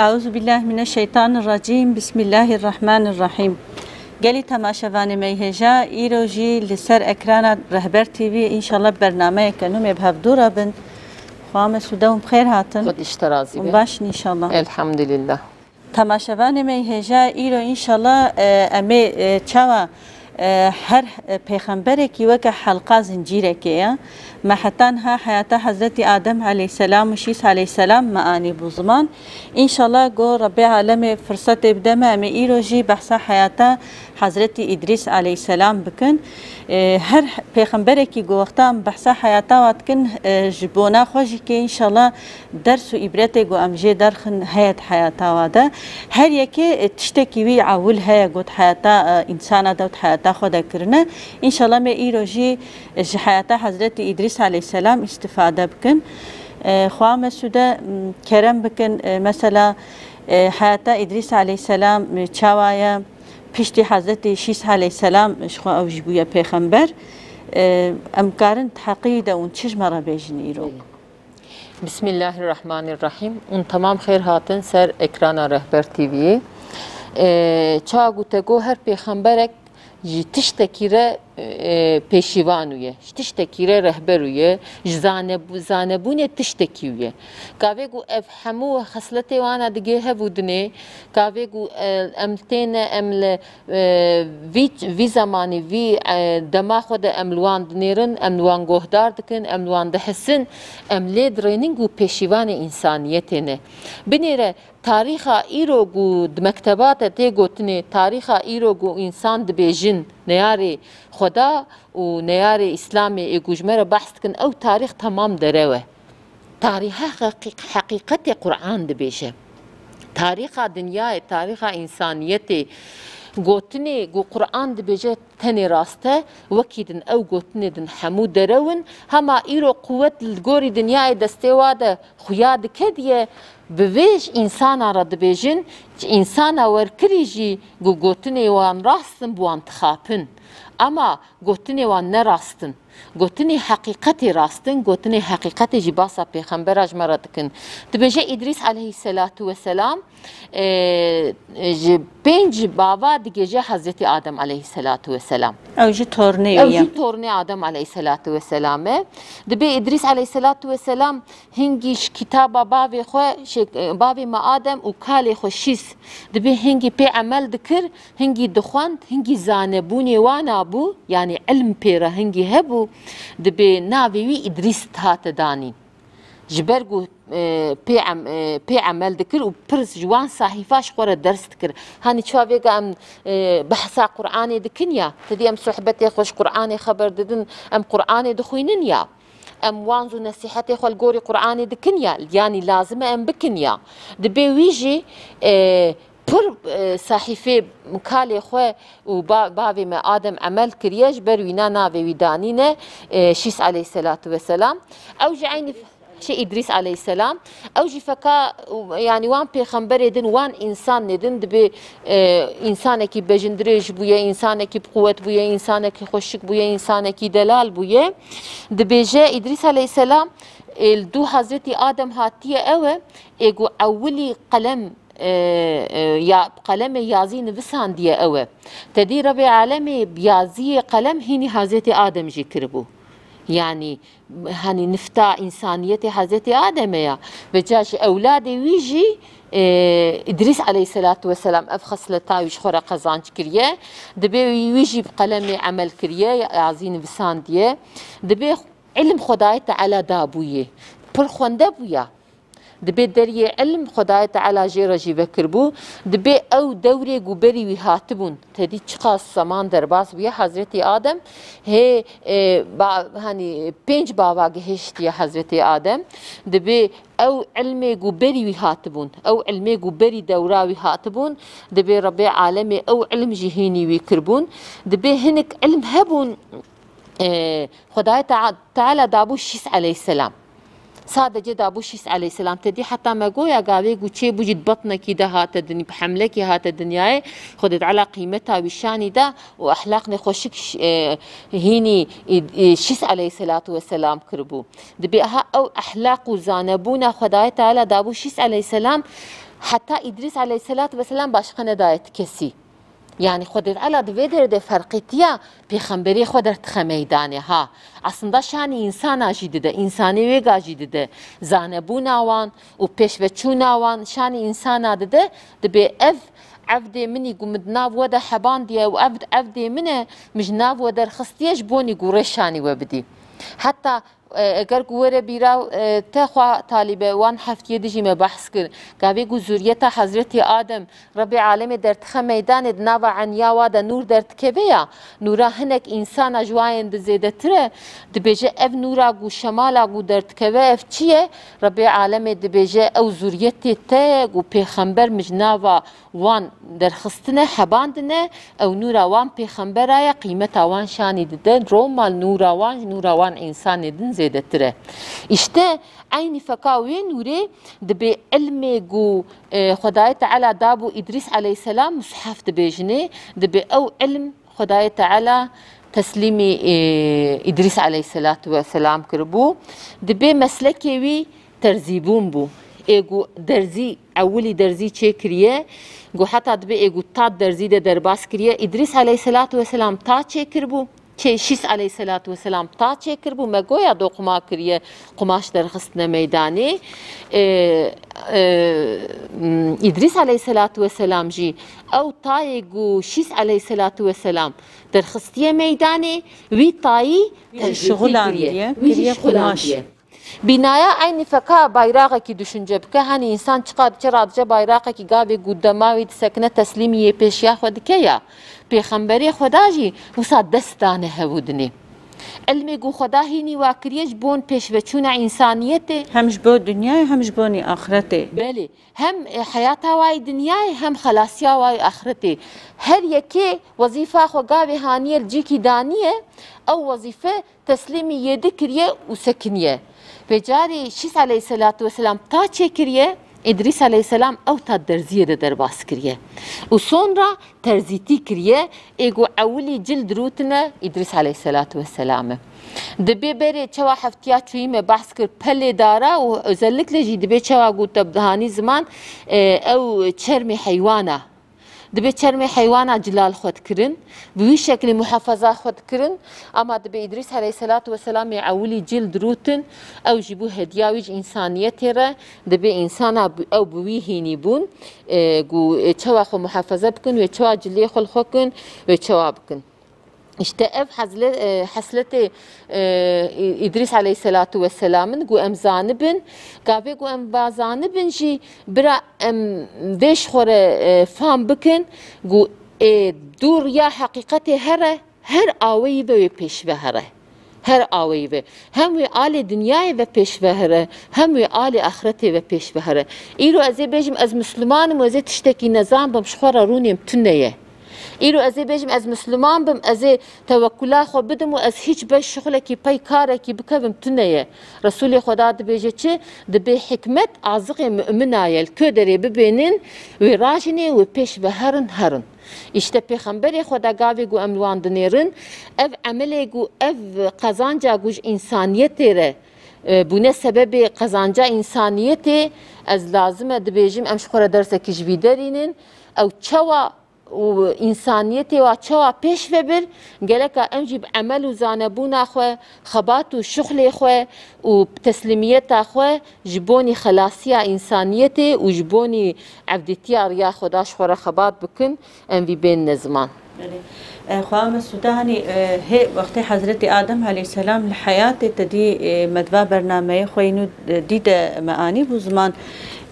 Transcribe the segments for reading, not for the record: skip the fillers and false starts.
أعوذ بالله من الشيطان الرجيم بسم الله الرحمن الرحيم. قالي تماشاواني ميهجا إيروجي لسر أكرانا رهبر تيفي إن شاء الله برنامج كانوا يبهب دورا بن خام سوداوم بخير هاتن خد اشترازي باش إن شاء الله الحمد لله. تماشاواني ميهجا إيرو إن شاء الله أمي تشوا هر پیغمبر کی وک حلقه زنجیره که محتنها حیات حضرت آدم علیه السلام و شیس علیه السلام معانی بوزمان انشالله گو رب عالم فرصت بدم امی ایروجی بحث حیات حضرت ادریس علیه السلام بکن هر پیغمبر کی گو وقتا بحث حیات وات کن جبونا خوشی که انشالله درس و عبرت گو امجه درخن حیات حیات واده هر یکی تشتکی وی عول های گوت حیات انسان دوت حیات خدا کرنه انشالله می ایروجی حیات حضرت ادریس علیه السلام استفاده بکن خواه مسوده کرم بکن مثلا حیات ادریس علیه السلام چاوایا پشتی حضرت شیس علیه السلام شخوا اوج بویا پیغمبر امکارن تحقیق اون چش مرا بیجن ایرو بسم الله الرحمن الرحیم. اون تمام خیر هاتن سر اکران رهبر تیوی چا گوتگو هر پیغمبرک جی تشتکیره پیشیوانویه تشتکیره رهبرویه زانبونه تشتکیویه کاوه گو افهمو خصلته وانا دیگه هبودنه کاوه گو امتین امل وی زمانی وی دما خود املوان دنیرن املوان گهدار دکن املوان دحسن املی دریننگو پیشیوان انسانیتنه بنیره تاریخا ایرو گو مکتبات تی گوتنه تاریخا ایرو گو انسان دبیجن نیاری خدا و نیاری اسلامی اگوجمر بحث کن او تاریخ تمام دروه تاریخ حقیقت قرآن دبیشه تاریخ دنیا تاریخ انسانیت گوتنی گو قرآن دبیجه تنی راسته وکیدن او گوتنی دن حمو درون هما ایرو قوت لگوری دنیای دستیواده خویاد کدیه بویش انسان را دبیجن انسان ورکری جی گوتنی وان راستن بوان تخاپن اما گوتنی وان نراستن گوتنی حقیقتی راستن گوتنی حقیقتی جی باسا پیغمبر اجمرا دکن دبیجه ادریس علیه السلام جی پنج بابا دیگه حضرت آدم علیه السلام او جی تورنی آدم علیه السلام دبی ادریس علیه السلام هنگیش کتاب باوی ما آدم و کالی خوشیس دبی هنگی پی عمل دکر هنگی دخواند هنگی زانبونی وانا بو یعنی علم پیره هنگی هبو دبی ناوی ادریس تات دانی جبرگو پی عمل دکر و پرس جوان صحیفاش خوره درس دکر هانی چوا ویگا ام بحثا قرآنی دکن یا تدی ام صحبتی خوش قرآنی خبر ددن ام قرآنی دخوینن یا ام وانزو نصیحتی خوال گوری قرآنی دکن یا یعنی لازمه ام بکن یا دبی ویجی پر صحیفه مکالی خواه و باوی ما آدم عمل کریش بروینا ناوی ویدانینه شیس علیه السلام او جعینی شي إدريس عليه السلام أو جي فكا يعني وان بيخمبر دن وان إنسان ندن دبي إنسانك بجندريج بويا إنسانك بقوة بويا إنسانك خوشك بويا إنسانك دلال بويا دبي جاء إدريس عليه السلام الدو حضرت آدم هاتيه أوه إيجو أولي قلم يا قلم يازي نفسان دي أوه تدي ربي عالمي بيازي قلم هيني حضرت آدم جي كربو يعني هني نفتا إنسانية حضرت آدم يا بجاش أولادي ويجي إدريس عليه السلام أفخص لتاويش خورا قزانج كريه دبي ويجي بقلم عمل كريه عزين بسان ديه دبي علم خداي تعالى دابويه بر خونده بويا دبي دري علم خداي تعالى جيرا جي بكربو دبي او دوري غبري وهاتبون تدي چخاص زمان درباس بيا حضرت آدم هي هاني پنج بابا گهشت يا حضرت آدم دبي او علمي غبري وهاتبون او علمي غبري دورا وهاتبون دبي ربي عالمي او علم جهيني ويكربون دبي هنك علم هبون خداي تعالى دابو شيس عليه السلام صادق دابو شيس عليه السلام تدي حتى ما جويا قاوي قوتشي بوجد بطنك ده هات الدنيا بحملك هات الدنيا خدت على قيمتها وشاني ده واخلاقنا خوشك هيني شيس عليه الصلاه والسلام كربو دبي او اخلاق وزانبونا خداي تعالى دابو شيس عليه السلام حتى إدريس عليه الصلاة والسلام باشقنا دايت كسي يعني خودت على دویدر ده فرقیتیا پیغمبری خودت خمیدانه ها aslında şani insan ajidi de insani ve gajidi de zanebu nawan u peşveçu nawan şani insan adı de be ev عبدي مني قمد ناف ودا حبان ديا وعبدي منه مش ناف ودا رخصتيش بوني قريشاني وبدي حتى اگر گوره بیرا تخوا طالبه وان هفته دیجی ما بحث کر گاوی گذریت حضرت آدم رب عالم در تخ میدان دنوا عنیا و د نور در تکبیا نورا هنک انسان جواین د زیده تره د بجه اف نورا گو شمالا گو در تکبه اف چیه رب عالم د بجه او زوریت ته گو پیغمبر مجنوا وان در خستنه حباندنه او نورا وان پیغمبرای قیمت وان شانی دن رومال نورا وان انسان دن زیدتره işte aynı fakavi nuri de ilmi gu خدای تعالی دابو ادریس علیه السلام مصحف de bejne de او ilm خدای تعالی تسلیمی ادریس علیه السلام کربو de مسلکی وی ترزیبون بو ایگو درزی اولی درزی چه کریه گو حتی de ایگو تا درزی de درباس کریه ادریس علیه السلام تا چه کربو که شیس علیه السلام تا چه کربو مگویا دو قما کریه قماش در خستن میدانی ادریس علیه السلام جی او تای گو شیس علیه السلام در خستی میدانی وی تایی شغلان کریه قماش binaya aynı faka bayrağı ki düşünce bke hani insan çıkar çradca bayrağı ki gavi gudamavi sekne teslimiye peşya xodike ya پیغمبری خدا جی وسا دستانه هودنی علمی گو خدا هینی واکریش بون پیشوچون انسانیت همش بو دنیای همش بونی آخرته بله هم حیات وای دنیای هم خلاصیا وای آخرته هر یکی وظیفه خو گاوی هانیل جی کی دانیه او وظیفه تسلیمی یده کریه و سکنیه و جاری شیس علیه السلام تا چه کریه İdris aleyhisselam ew ta derziye de derbas kiriye. U sonra terziti kiriye ego evli cild rutine İdris aleyhisselatu vesselam'ı. Dibe beri çava haftiya çuyime bahs kir pele dara u özellikle jî dibe çava gut hani zaman ew çermi hayvana. دبي تشرمي حيوانا جلال خود كرن بوي شكل محافظة خود كرن أما دبي إدريس عليه الصلاة والسلام يعولي جلد روتن أو جيبو هدياويج إنسانية ترى دبي إنسان أو بوي هيني بون جو تشوا خو محافظة بكن وتشوا جلي خو الخوكن وتشوا بكن işte ev hasleti İdris aleyhissalatu vesselam'ın gu emzanibin gabe gu emvazanibin jî bira beş xore fam bikin gu dur ya hakikati her aweyi ve peşve her aweyi ve hem ve ali dünyayı ve peşve hem ve ali ahireti ve peşve İro ez bejim ez Müslümanım ve ez tişteki nizam bam şxora runim tünneye ایرو از بیشم از مسلمان بم از توکل خو بدم و از هیچ به شغل کی پی کار کی بکوم تنیه رسول خدا د بیجه چه د به حکمت عازق مؤمنایل کدری ببینین و راجنی و پیش به هرن işte peygamberi خدا گاوی گو اموان دنیرن ev amele گو ev kazanca guj insaniyetire bune sebebi kazanca insaniyeti az lazım د بیجم ام شخوره درس کی جویدرینن او چوا و انسانیتی و چوا پیش وبر گلکا امجی عمل و زانبون خو خبات و شغل خو و تسلیمیت خو جبونی خلاصیا انسانیتی و جبونی عبدیتی ریا خداش خور خبات بکن ام وی بین نظمان خوام السوداني هي وقت حضرت آدم عليه السلام لحياة تدي مدوا برنامه خوينو ديد معاني بو زمان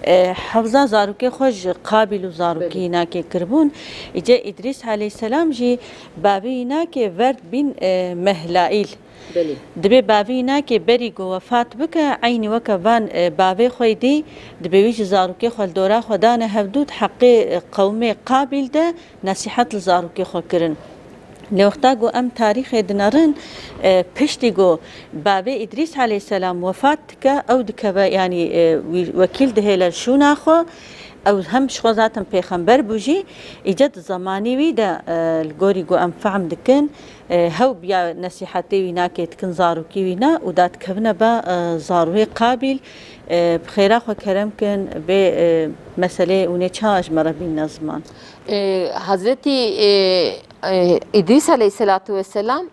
حفظه زاروکی خوش قابل زاروکی اینا که کربون ایجا ادریس علیه السلام جی بابی اینا که ورد بین مهلائیل دبی بابی اینا که بری گو وفات بکه عینی وکه وان بابی خوی دی دبی ویج زاروکی خو دورا خدانه هفدود حقی قومی قابل ده نصیحت زاروکی خو کرن لوقتا گو ام تاریخ دنارن پشتی گو بابی ادریس علیه السلام وفات که او دکه یعنی وکیل ده هلال شونا خو او هم شخو ذاتن پیغمبر بوجی ایجاد زمانی وی دا الگوری گو ام فهم دکن هو بیا نصیحتی وینا که تکن زاروکی وینا و داد کبنه با زاروی قابل بخیره خو کرم کن به مسئله اونه چاش مربین نظمان حضرتی İdris Aleyhisselatü Vesselam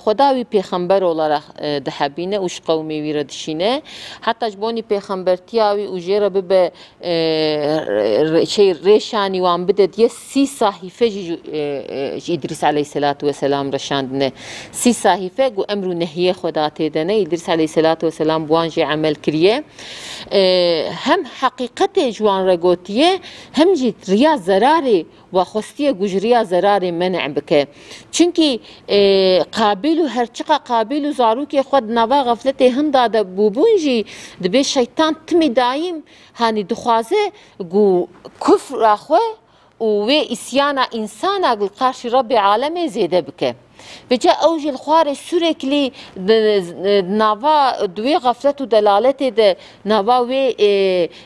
خداوی پیغمبر olarak دحبینه اوش قومی ویرا دشینه حتی جبونی پیغمبرتیاوی اوجیرا به شی ریشانی وان بده دیه 30 صحیفه İdris Aleyhisselatü Vesselam رشاندنه 30 صحیفه گو امر و نهیه خدا تیدنه İdris Aleyhisselatü Vesselam بوانجی عمل کریه هم حقیقت جوان رگوتیه هم جی ریا زراری و خستیه گوجریا زراری منع بکه چونکی قابل و هرچقه قابل و زاروکی خود نوا غفلت هندا ده بوبونجی دبی شیطان تمی دایم هانی دخوازه گو کفر اخوه و اسیانا انسانا گل قارش رب عالم زیده بکه بجا اوج الخوار سوركلي نافا دوي غفلت و دلالت ده نافا وي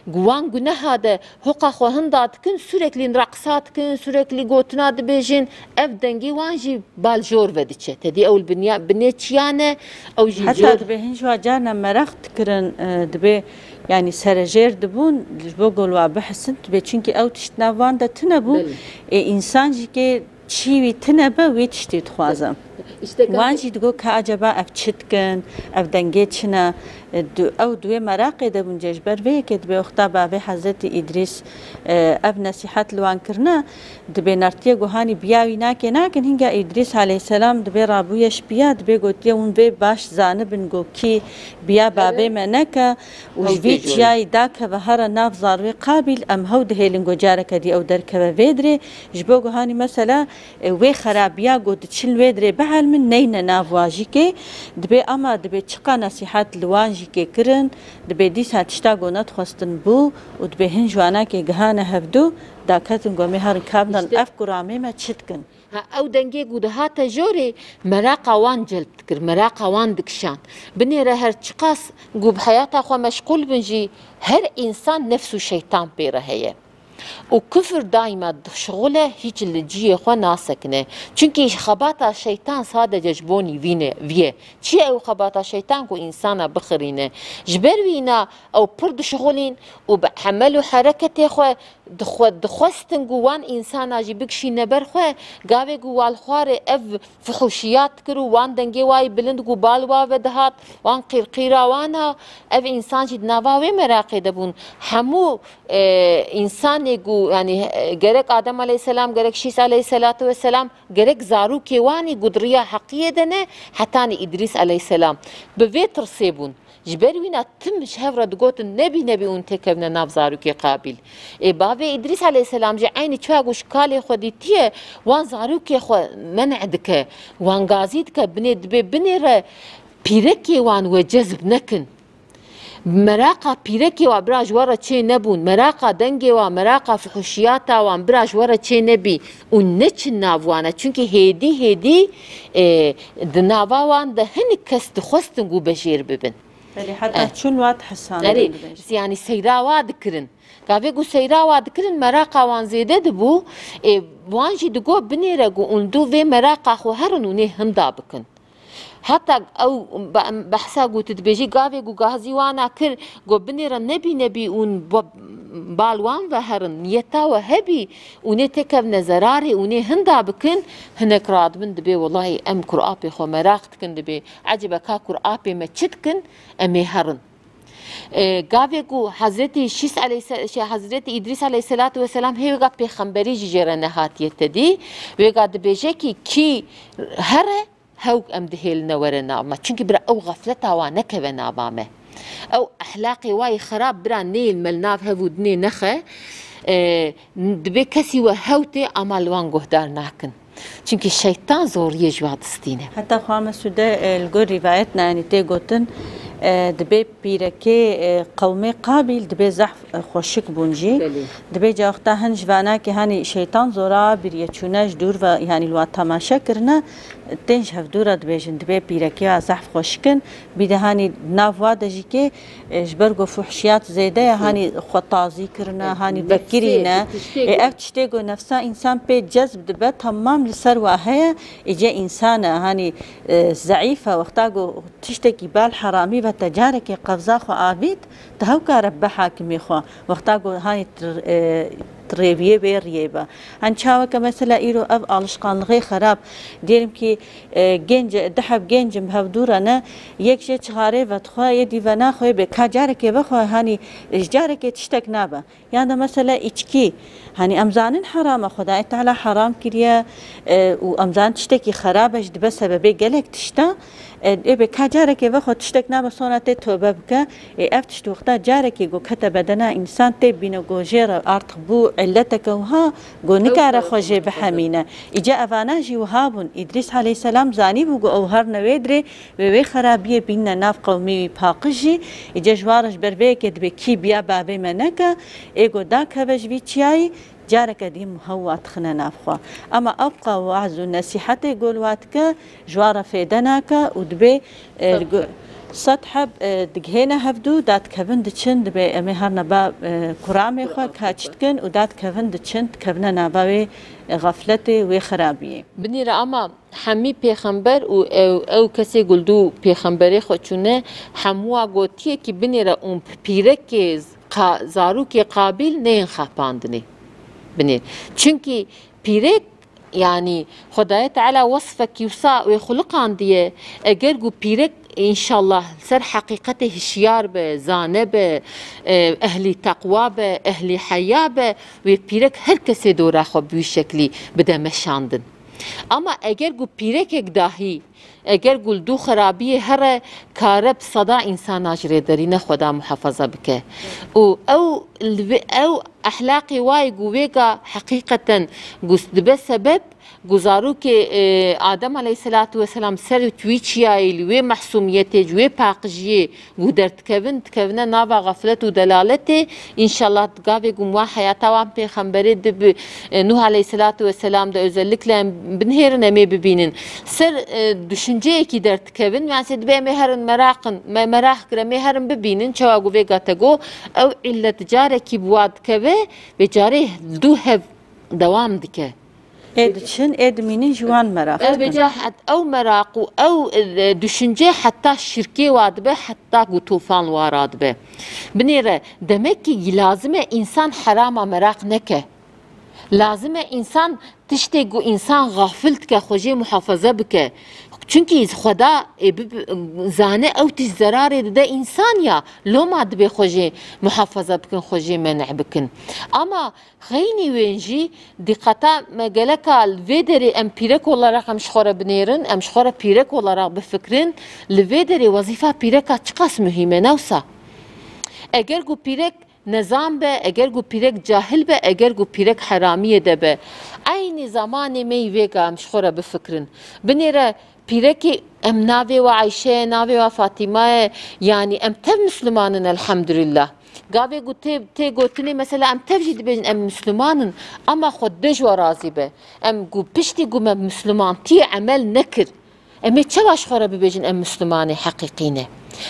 جوان جنها ده حقا خو هندات كن سوركلي رقصات كن سوركلي جوتنا دبيجن اف دنجي وانجي بالجور ودتشه تدي اول بنيه تشيانه او جي حتى دبهن شو جانا مرخت كرن دبي يعني سرجير دبون بقول وبحسن دبي چونكي او تشتناوان ده تنبو انسان جي كي چیوی تنبه وی تشتی خوازم وانجی دگو که عجبا اف چت کن اف دنگه چنه او دوی مراقی ده بونجش بر وی که دبی اختا باوی حضرت ادریس اف نصیحت لوان کرنه دبی نرتیه گوهانی بیاوی ناکن هنگا ادریس علیه السلام دبی رابویش بیا دبی گوتیه اون بی باش زانبن گو کی بیا بابی منکه وجوی چیای دا که و هر ناف زاروی قابل ام هو دهیلن گو جاره کدی او در که ویدره جبو گوهانی مثلا وی خرابیا گو دچل ویدره بحال من نین نافواجی که دبی اما دبی چقا نصیحت لوانجی که کرن دبی دیسا تشتا گو نتخواستن بو و دبی هنجوانا که گهانه هفدو دا کتن گو میهارن کابنان افکرامه ما چت کن او دنگه گوده ها تجوری مراقا وان جلب تکر مراقا وان دکشان بنیره هر چقاس گو بحیاتا خو مشغول بنجی هر انسان نفسو شیطان پیره هیه و كفر دايما شغله هيك اللي جيه خو ناسكنه چونكي خباطه شيطان صادق جبوني فيه چي او خباطه شيطان كو انسان بخرينه جبر وينا او برد شغلين وبحملوا حركته خو دخوستن جوان انسان اجي بكشي نبر خو غاوي جوال خوار اف فحوشيات كرو وان دنگي واي بلند جو بالوا ودهات وان قيرقيرا وانا اف انسان جد نواوي مراقده بون همو انسان گو يعني gerek آدم علیه السلام gerek شیس علیه السلام gerek زارو كيواني قدرية حقيقية دنه حتى إدريس عليه السلام بفيت رصيبون جبروينا تمش هفرة دقوت نبي اون تكبنا ناف زارو كي قابل باوي إدريس عليه السلام جي عيني تشاقوش كالي خوديتيه وان زارو كي خو منعدك وان غازيدك بني را بيركي وان وجذب نكن مراقا بيركي وبراج ورا تشي نبون مراقا دنگي ومراقا فحوشياتا وبراج ورا تشي نبي ونچ نافوانا چونكي هيدي دنافوان ده هنك كس دخستن جو بشير ببن حتى شون واد حسان يعني سيرا واد كرن قافي جو سيرا واد كرن مراقا وان زيده دبو وانجي دگو بنيره جو اندو في مراقا خو هرن وني هندا بكن حتى او بحثا قلت تبيجي قافي قو قازي وانا كر قو بنيرا نبي اون بالوان وهرن نيتا وهبي وني تكب نزراري وني هندا بكن هناك راد من دبي والله ام قرآبي خو مراقتكن دبي عجبا كا قرآبي ما تشتكن امي هرن قافي قو حضرتي شيس عليه حضرتي إدريس عليه الصلاة والسلام هي وقا بيخمبري جيجيرا نهاتي يتدي وقا دبيجي كي هره هاوك ام دهيلنا ورنا ما چونكي برا او غفلتا وانك ونابامه او احلاقي واي خراب برا نيل ملناف هفودني نخه دبي كسي وهوتي امال وان قهدار ناكن چونكي الشيطان زور يجوا دستينه حتى خامس سوده الجور روايتنا يعني تي قوتن دبي بيركي قومي قابل دبي زحف خوشك بونجي دبي جا وقتا هنج وانا که هانی شیطان زورا بریه چونش دور و یعنی الوقت تماشا کرنا تنج هفدورا دبيجن دبي بيركي زحف خوشكن بيده هاني نافوا دجي كي جبرغو فحشيات زيده هاني خطازي كرنا هاني ذكرينا افتشتيغو نفسا انسان بي جذب دبه تمام لسر واهيا اجا انسان هاني ضعيفه وقتاغو تشتكي بال حرامي وتجارك قفزا خو عابد تهوكا رب حاكمي خو وقتاغو هاني تريبيه بيريبا هنشاوه كمثلا ايرو اف الاشقان غي خراب ديرم كي جنج دحب جنج بهودورنا يك شي چخاري وتخوا يدي ونا خو بكاجارك وخو هاني اجارك تشتك نابا يعني مثلا اچكي هاني امزان حرام خدای تعالی حرام كريا وامزان تشتكي خرابش دبه سببي گلك تشتا ابي كاجارك وخو تشتك نابا سونات توبه بك افتش وقتا جارك جو كتب بدنا انسان تبينو جوجير ارتبو علتك وها جو نكاره خوجه بحمينه اجا افاناجي وهابون ادريس عليه السلام زاني بو او هر نويدري وي خرابيه بينا ناف قومي باقجي اجا جوارش بربيك دبي كي بيا بابي منك ايغو داك هبج بيتشاي جارك ديم هو تخنا نافخوا اما ابقى وعز النصيحه يقول واتك جواره فيدناك ودبي سطحب دقهينا هفدو دات كفن دچن دبي امي هرنا با كرامي خوا كاچتكن ودات كفن دچن كفنا ناباوي غفلتي وخرابيه بنيرا اما حمي پیغمبر او کسی گلدو پیغمبری خودشونه هموا گوتیه که بنیرا اون پیرک زاروک قابل نین خپاندنی بنير چونكي بيرك يعني خدای تعالى وصفك يوصا ويخلقان ديه اگر بيرك ان شاء الله سر حقيقته هشيار به زانه به اهلي تقوى به اهلي حياه به وبيرك هر کسی دوره خو بي شکلی بده مشاندن اما اگر بيرك داهي اگر دو خرابی هر کارب صدا انسان اجره درینه خدا محافظه بکه او اخلاقی وای گویگا حقیقتا گست به سبب گزارو که آدم علیه السلام سر تویچیای لوی محسومیت جوی پاقجیه گودرت کون ناوا غفلت و دلالت انشالله گاوی گموا حیاتا وان پیغمبری دب نوح علیه السلام ده özellikle بنهر نمی ببینن سر düşünce ki dert kevin yani sed be meharın merak kre meharın bibinin çawa gove gatago ev illet care ki buad keve ve care du hev devam dike ادشن ادميني جوان مراق بجاحت او مراق او düşünce hatta şirke vadbe hatta gutufan varadbe bnire demek ki lazime insan harama merak neke lazime insan tiştegu insan gafil ke xoje muhafaza bike çünkü خدا زانه او تش zarare de insan ya loma de xoje muhafaza bikin xoje menع bikin ama xeyni wenji dikkata megeleka vederi empirek olarak amşxora binirin amşxora pirek olarak bifikrin vederi vazifa pireka çıkas mühime navsa eğer gu pirek نظام به اگر گو پیرک جاهل به اگر گو پیرک حرامیه ده به عین زمان می ویگا مشخوره بفکرن بنیره پیرکی ام ناوی و عایشه ناوی و فاطمه yani ام تب مسلمانن الحمدلله گاوی گو تی گوتنی مثلا ام تب جید بیجن ام مسلمانن اما خود دج و راضی به ام گو پشتی گو مسلمان تی عمل نکر امی چه باشخوره ببیجن ام مسلمان حقیقینه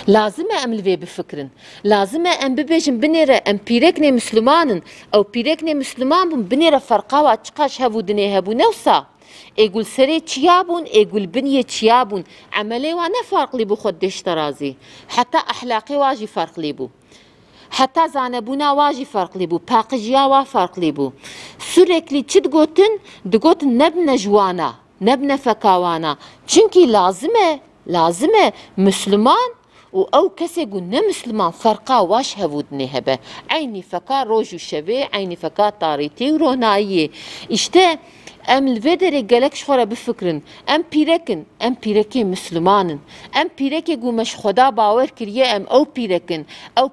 لازمه ام لوی بفکرن لازمه ام ببیجن بنیره ام پیرکنی مسلمانن او پیرکنی مسلمان بون بنیره فرقا و چقاش هبو دنی هبو نوسا اگول سری چیابون اگول بنیه چیابون عملی و نه فرق لی بو خود دشت رازی حتی اخلاقی واجی فرق لی بو حتی زانبونا واجی فرق لی بو پاقجیا وا فرق لی بو sürekli چی دگوتن نبنه جوانا نبنه فکاوانا چونکی لازمه مسلمان و او کسی گو نه مسلمان فرقا واش هبودنه هبه عینی فکا روز و شبه عینی فکا تاریتی و روناییه işte ام الفيدر جالك شخورة بفكرن ام بيركن مسلمانن ام بيركي جو مش خدا باور كريه ام او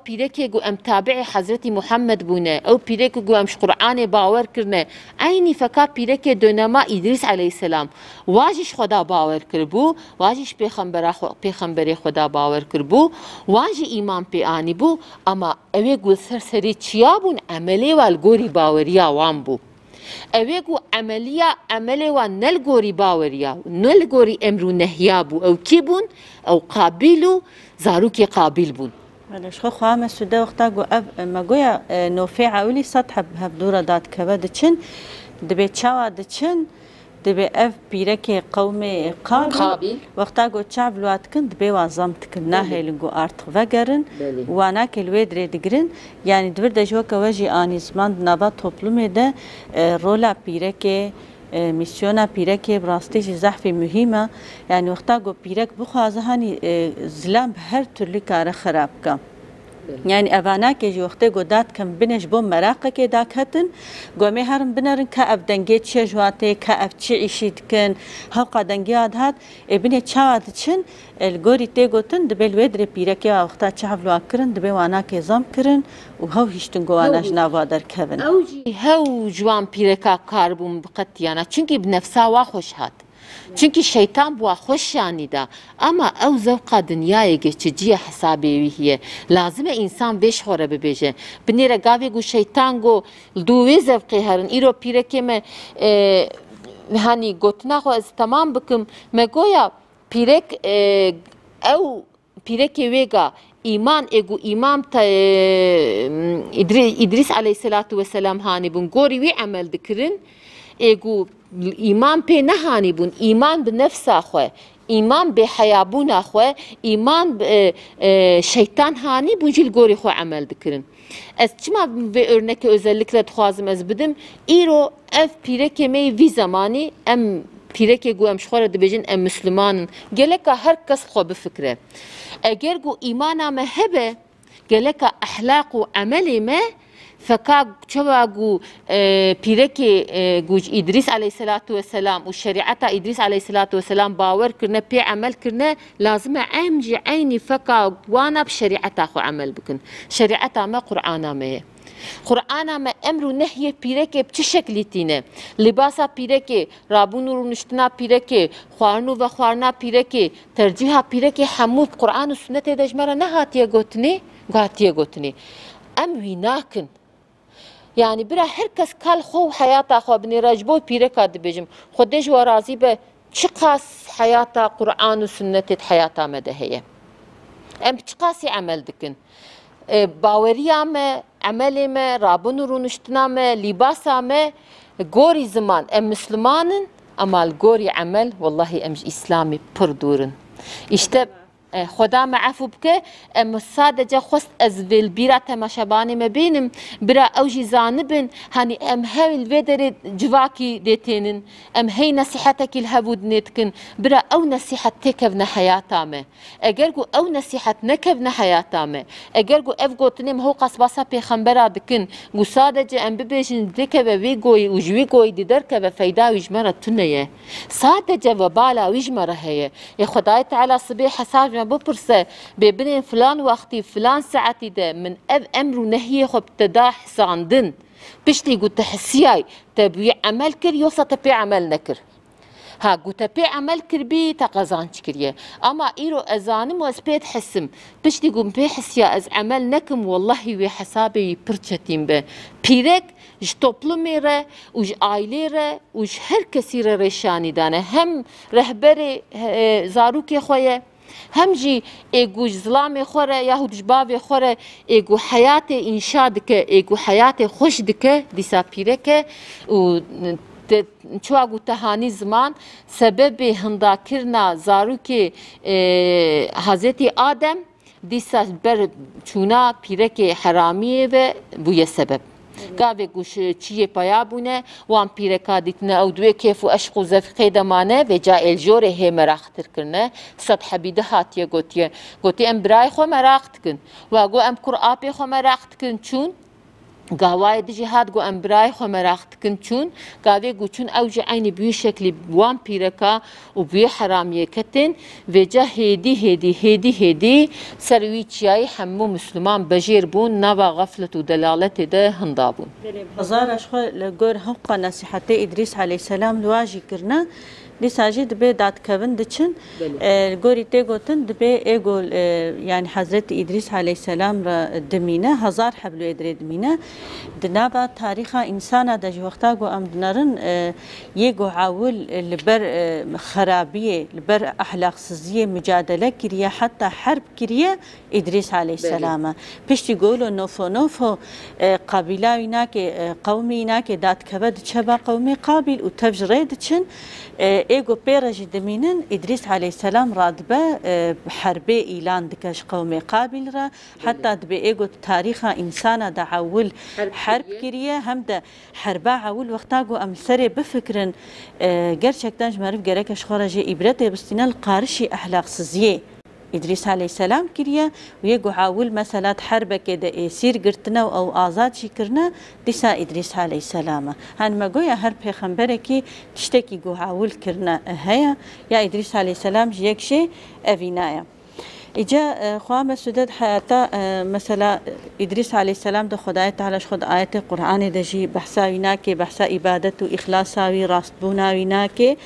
بيركي جو ام تابعي حضرتي محمد بونه او بيركي جو ام قرآن باور كرنه عيني فكا بيركي دونما إدريس عليه السلام واجيش خدا باور كربو واجيش پیغمبر خدا باور کربو واجی ایمان پی آنی بو اما اوه گو سرسری چیا بون عملی والگوری باوریا وان بو اوه گو عملی و نلگوری باوریا نلگوری امرو نهیا بو او کی بون او قابلو زاروکی قابل بون معلش خو مسعود وقتا گو ما گویا نوفي عاولي سطح بهبدورة دات كبد تشن دبي تشاوا دتشن دبي اف بيركي قومي قابل وقتا گو شعب لوات كن دبي وازمت كن ناهي لنگو ارتق وگرن وانا كلويد ريدگرن يعني دبر دجوك وجي اني زمان نبا توپلومي ده رولا بيركي میسیونا پیرک براستیش زحفی مهمه یعنی وقتا گو پیرک بخوازه هنی زلام به هر طرلی کار خراب کن يعني أبانا كي وقتي قدات كم بنش بوم مراقة كي داك هتن قومي هرم بنرن كأف دنجيت شجواتي كأف تعيشيد كن هاقا دنجيات هات بني تشاوات تشن الجوري تي قطن دبي الويدري بيركي وقتا تشاف لو أكرن دبي وانا كي زام كرن وهو هيشتن قوانا جنابا در كفن أوجي هو جوان بيركا كاربون بقتيانا چونكي بنفسا واخوش هات چونکی شیطان بوا خوش یانیدا اما او ذوقا دنیای گچجی حسابی ویه لازم انسان بیش خوره ببیجه بنیره گاوی گو شیطان گو دوی ذوقی هرن ایرو پیرکی ما هانی گوتنا خو از تمام بکم ما گویا پیرک او پیرکی ویگا ایمان اگو ایمان تا ادریس علیه السلام هانی بون گوری وی عمل دکرن اگو ایمان پی نهانی بون ایمان به نفس آخوه ایمان به حیابون آخوه ایمان به شیطان هانی بون جل گوری خو عمل دکرن از چما به ارنک özellikle خوازم از بدم ایرو اف پیرک می وی زمانی ام پیرک گو ام شخوره دبیجن ام مسلمان گلک هر کس خو بفکره اگر گو ایمانا مهبه گلک اخلاق و عملی ما فكا شواغو بيركي جوج إدريس عليه الصلاة والسلام وشريعة إدريس عليه الصلاة والسلام باور كرنا بي عمل كرنا لازم عمجي عيني فكا وانا بشريعة خو عمل بكن شريعة ما قرآن ما قرآن ما أمر نهي بيركي بشكل تينه لباسا بيركي رابونو رونشتنا بيركي خوارنو و خوارنا بيركي ترجيها بيركي حمود قرآن والسنة دجمرة نهاتيه قوتني أم ويناكن يعني برا هر کس کل خو حیاتا خو بنی رجبو پیرکا دبیجم خودش و راضی به چقاس حیاتا قرآن و سنت حیاتا مدهیه ام چقاسی عمل دکن باوریا ما عمل ما رابون رونشتنا ما لباسا ما گوری زمان ام مسلمانن اما الگوری عمل والله امش اسلامي پردورن اشته خدا معفو بك ام صادجه خست از ویل بیرا تماشابانی مبینم برا اوجی زانبن هانی ام هاي الفيدر جواكي ديتينن ام هي نصيحتك الهبود نتكن برا او نصيحت تكفنا حياتامه اگرگو او نصيحت نكفنا حياتامه اگرگو اف گوتنم هو قصباسا پیغمبرا دکن گو صادجه ام ببیجن دکه وی گوی وجوی گوی دیدرکه و فیدا وجمره تنیه صادجه و بالا وجمره هي يا خدای تعالی صبح حساب بپرسه ببینین فلان وقتی فلان ساعتی ده من امر و نهی خب ابتدا حساندن بشتی گو تحسیای تبی عمل کر یوسا تبی عمل نکر ها گو تبی عمل کر بی تقازان چکریه اما ایرو ازانم و از پیت حسم بشتی گو بی حسیا از عمل نکم والله وی حسابی پرچتیم به پیرک ج toplumi re و ج aile re و ج هر کسی re رشانی دانه هم رهبر زاروک خویه هم جي ايجو ظلام خوره يهود جباب خوره ايجو حياة انشاء دكه ايجو حياة خوش دكه ديسا بيركه و چواغو تهاني زمان سبب هندا كرنا زاروكي حضرت آدم ديسا بر چونا بيركه حراميه و بويه سبب گاوی گوش چیه پایا بونه وان پیرکا دیتنه او دوی کیف و عشق و زفقه دمانه و جا الجوره هی مراختر کرنه صد حبیده هاتیه گوتی ام برای خو مراخت کن و اگو ام قرآبی خو مراخت کن چون قاوای دجی هات گو امبرای خو مراخت کن چون قاوی گو چون اوج عینی بیو شکلی وان پیرکا و بیو حرامیه کتن و جا هیدی سروی چیای همو مسلمان بجیر بون نوا غفلت و دلالت ده هندابون هزارش خو لگور حقا نصیحت ادریس علیه السلام لواجی کرنا لیساجی دبی داد کون دچن گوری تی گوتن دبی ایگول یعنی حضرت ادریس علیه السلام را دمینه هزار حبلو ادری دمینه دنابا تاریخ انسان دج وقتا گو ام دنرن یگو عاول لبر خرابیه لبر اخلاق سزیه مجادله کریه حتی حرب کریه ادریس علیه السلام پشتی گولو نوفو قبیله اینا که قومی اینا که داد کود چبا قومی قابل و تبجرید چن ایگو پیرج دمینن ادریس علیه السلام رادبه حربه اعلان دکش قوم قابل را حتی دبی ایگو تاریخ انسان دا عول حرب کریه هم دا حربه عول وقتا گو ام سری بفکرن گرچکتان جمعرف گرکش خورجه عبرت بستینا القارشی احلاق سزیه ادریس علیه السلام کریه و یگو عاول مثلا حربه که دا اسیر گرتنا او آزاد شی کرنا دیسا ادریس علیه السلام هن مگویا هر پیغمبره که تشتکی گو عاول کرنا هیا یا ادریس علیه السلام یک شی اوینایا ایجا خواه مسودت حیاتا مثلا ادریس علیه السلام ده خدای تعالیش خود آیت قرآن ده جی بحثا وینا که بحثا عبادت و اخلاص آوی راست بونا وینا که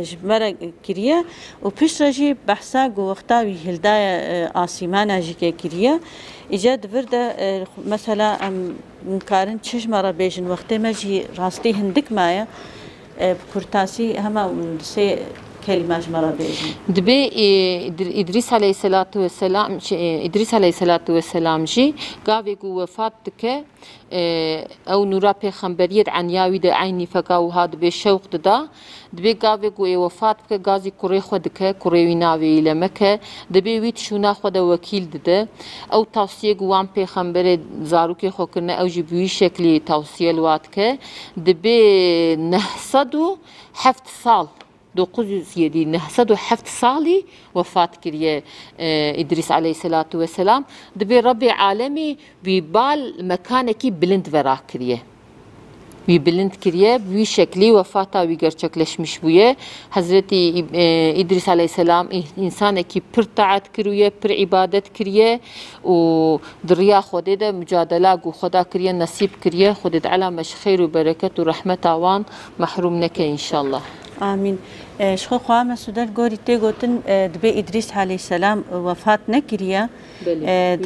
جمرا کریه و پیش رجی بحثا گو وقتا وی هلدای آسیمان آجی که کریه ایجا دورده مثلا مکارن چشمارا بیجن وقتی مجی راستی هندک مایا کرتاسی همه سه كلمة مرة بيجي دبي إدريس عليه الصلاة والسلام إدريس عليه الصلاة والسلام جي قاوي قوة فاتك أو نورا بيخمبرية عن ياوي دا عيني فقاو هاد بشوق دا دبي قاوي قوة وفات بك غازي كوري خودك كوري ويناوي لمك دبي ويت شونا خود وكيل دا أو توصية قوان بيخمبري زاروكي خوكرنا أو جبوي شكلي توصية الواتك دبي نحصدو حفت صال دو قدس يدي نحصدو حفت صالي وفات كريه إدريس عليه الصلاة والسلام دبي ربي عالمي ببال مكانكي بلند وراك كريه بلند كريه بوي شكلي وفاتا ويقر شكلش مش بويه حضرتي إدريس عليه السلام إنسانكي پر طاعت كرويه پر عبادت كريه و دريا خودده مجادله و خدا كريه نصيب كريه خودد على مش خير وبركة ورحمة عوان محروم نك إن شاء الله آمين شخو خواه مسودت گوری تی گوتن دبی ادریس علیه السلام وفات نکریه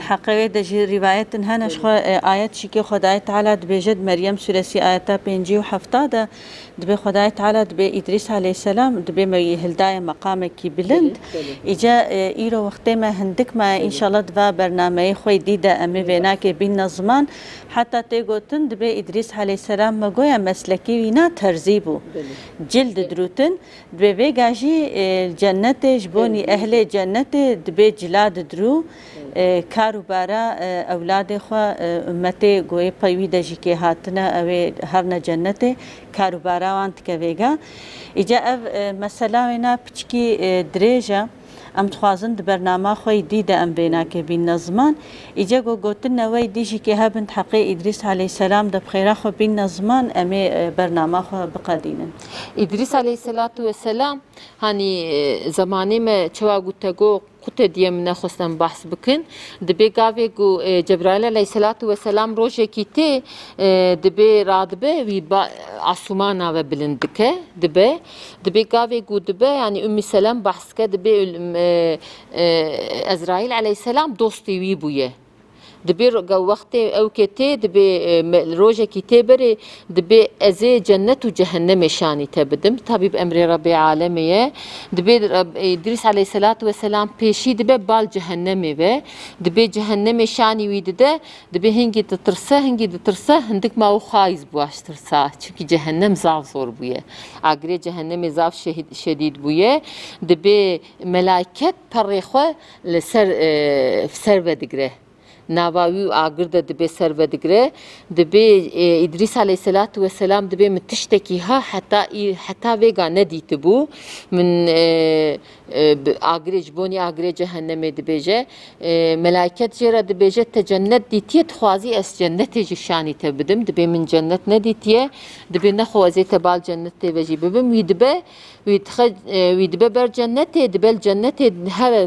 حقیقه دجی روایت هنه شخو آیت شکی خدای تعالی دبی جد مریم سورسی آیتا 57 ده دبی خدای تعالی دبی ادریس علیه السلام دبی می هلدای مقام کی بلند ایجا ایرو وقتی ما هندک ما انشالله دوا برنامه خوی دیده امی وینا که بین نظمان حتی تی گوتن دبی ادریس علیه السلام مگویا مسلکی وینا ترزیبو جلد دروتن دبی گاجی جنت جبونی اهل جنت دبی جلاد درو کاروبارا اولاد خو امته گوی پیوی دجی که هاتنه اوی هرنا جنت کاروبارا وانت که ویگا ایجا او مثلا وینا پچکی دریجا ام تخوازن برنامه خوی دیده ام بینا که بین نظمان ایجا گوتن نوی دیجی که هبند حقی ادریس علیه السلام ده بخیره خو بین نظمان امی برنامه خو بقدینن ادریس علیه السلام هانی زمانی ما چوا گوتگو قط دیم نخستم بحث بکن دبی گاوی گو جبرائیل علیه السلام روزه کیته دبی رادبه وی با عصومانا و بلندکه دبی گاوی گو دبی یعنی امی سلام بحث که دبی ازرائیل علیه السلام دوستی وی بویه دبي وقت او كتي دبي روجه كتي بري دبي ازي جنة وجهنم شاني تبدم طبيب امر ربي عالميه دبي ادريس عليه الصلاه والسلام بيشي دبي بال جهنم و دبي جهنم شاني ويدده دبي هنگي تترسه هندك ما خايز بواش ترسه çünkü cehennem zav zor buye agre cehennem zav şedid buye دبي ملائكه بريخه لسر سر بدگره ناواوی و آگرده دبی سر ودگره دبی ادریس علیه الصلاة والسلام دبی من تشتکی ها حتی ویگا ندیت بو من آگری جبونی آگری جهنم دبیجه ملائکت جرا دبیجه تجنت دیتیه تخوازی اس جنت جشانی تبدم دبی من جنت ندیتیه دبی نخوازی تبال جنت تبجی ببم ويدبه بر جنته دبل جنته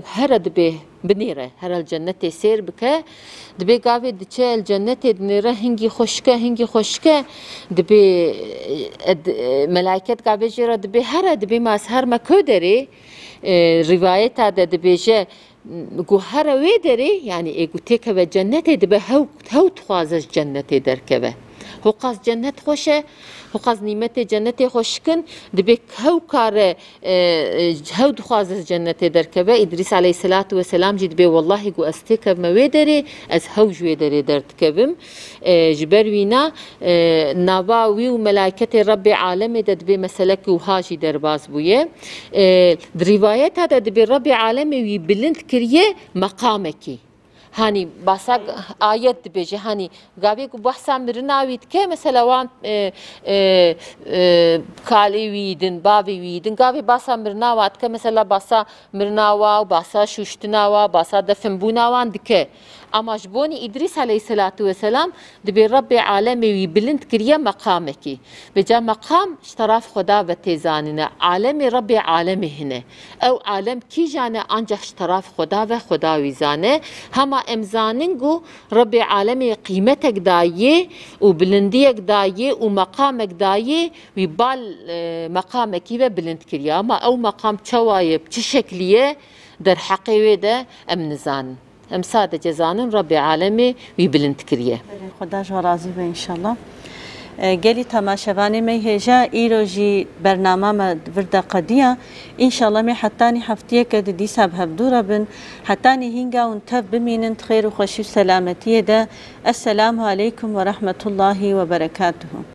هر دبه بنيره هر الجنة سير بك دبي قاوي دچه الجنة دنيره هنگي خشكه دبي ملائكت قاوي جرا دبي دبي ماس هر ما كودري روايت هذا دبي جه گو هر وی دری يعني ايگو تيكه و جنة دبي هو تخوازش جنة دركبه هو قاس جنة خوشه هو قاس نعمت جنة خوشكن دبي هو كار هو دخواز جنة دركبه إدريس عليه الصلاة والسلام جد بي والله جو استكب ما ويدري از هو جويدري درتكبم جبروينا نابا ويو ملائكة رب عالم دبي مسلك وهاجي درباز بويه روايات هذا دبي رب عالم ويبلند كريه مقامكي هاني باسا آيات بيجي هاني قابي بحثا مرناويد كه مثلا وان كالي ويدن بابي ويدن قابي باسا مرناوات كه مثلا باسا مرناوا وباسا شوشتناوا باسا دفنبوناوان دكه اما جبوني ادريس عليه الصلاة والسلام دبي رب عالمي ويبلند كريا مقامكي بجا مقام اشتراف خدا وتيزاننا عالمي رب عالمي هنا او عالم كي جانا انجح اشتراف خدا وخدا ويزانه هما امزاننگو رب عالمي قيمتك دايه وبلنديك دايه ومقامك دايه ويبال مقامك وبلند كريا ما او مقام تشوايه بشكليه در حقيقه ده امنزان ام ساده جزانن رب عالمي ويبلند كريه خدا جو راضي به ان شاء الله گلی تماشاوانی می هجا ایروجی برنامه ما وردا قدیا ان شاء الله می حتانی هفتیه که دی سب هفدورا بن حتانی هنگا اون تب بمینن خیر و خوشی و سلامتی ده. السلام علیکم و رحمت الله و برکاته.